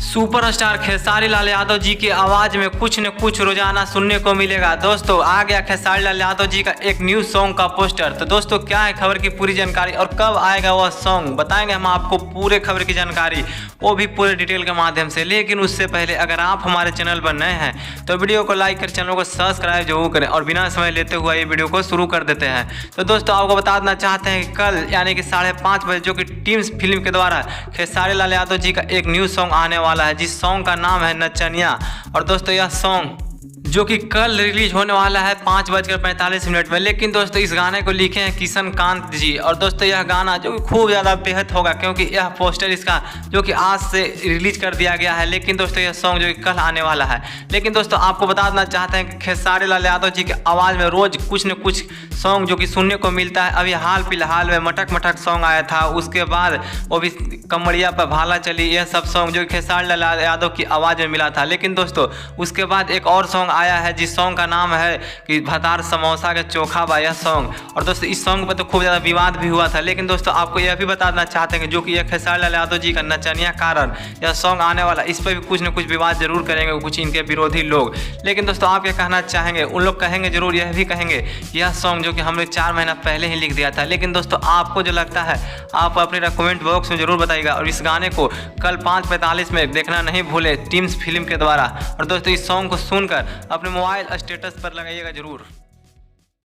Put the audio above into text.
Superstar Khesari Lal Yadav ji की आवाज़ में कुछ न कुछ रोजाना सुनने को मिलेगा। दोस्तों आ गया खेसारी लाल यादव जी का एक न्यू सॉन्ग का पोस्टर। तो दोस्तों क्या है खबर की पूरी जानकारी और कब आएगा वह सॉन्ग बताएंगे हम आपको पूरे खबर की जानकारी, वो भी पूरे डिटेल के माध्यम से। लेकिन उससे पहले अगर आप हमारे चैनल पर नए हैं तो वीडियो को लाइक कर चैनल को सब्सक्राइब जरूर करें और बिना समय लेते हुए ये वीडियो को शुरू कर देते हैं। तो दोस्तों आपको बता देना चाहते हैं कि कल यानी कि 5:30 बजे जो कि टीम्स फिल्म के द्वारा खेसारी लाल यादव जी का एक न्यू सॉन्ग आने वाला है, जिस सॉन्ग का नाम है नचनिया। और दोस्तों यह सॉन्ग जो कि कल रिलीज होने वाला है 5:45 में। लेकिन दोस्तों इस गाने को लिखे हैं किशन कांत जी। और दोस्तों यह गाना जो कि खूब ज़्यादा बेहद होगा क्योंकि यह पोस्टर इसका जो कि आज से रिलीज कर दिया गया है। लेकिन दोस्तों यह सॉन्ग जो कि कल आने वाला है। लेकिन दोस्तों आपको बता देना चाहते हैं कि खेसारी लाल यादव जी की आवाज़ में रोज़ कुछ न कुछ सॉन्ग जो कि सुनने को मिलता है। अभी हाल फिलहाल में मटक मटक सॉन्ग आया था, उसके बाद वो भी कमरिया पर भाला चली, यह सब सॉन्ग जो कि खेसारी लाल यादव की आवाज़ में मिला था। लेकिन दोस्तों उसके बाद एक और सॉन्ग आया है जिस सॉन्ग का नाम है कि भतार समोसा के चोखा बा, यह सॉन्ग। और दोस्तों इस सॉन्ग पर तो खूब ज़्यादा विवाद भी हुआ था। लेकिन दोस्तों आपको यह भी बता देना चाहते हैं कि जो कि यह खेसारी लाल यादव जी का नचनिया कारण यह सॉन्ग आने वाला, इस पर भी कुछ न कुछ विवाद जरूर करेंगे कुछ इनके विरोधी लोग। लेकिन दोस्तों आप क्या कहना चाहेंगे? उन लोग कहेंगे जरूर, यह भी कहेंगे यह सॉन्ग जो कि हमने 4 महीना पहले ही लिख दिया था। लेकिन दोस्तों आपको जो लगता है आप अपने कमेंट बॉक्स में जरूर बताइएगा। और इस गाने को कल 5:45 में देखना नहीं भूले टीम्स फिल्म के द्वारा। और दोस्तों इस सॉन्ग को सुनकर अपने मोबाइल स्टेटस पर लगाइएगा जरूर।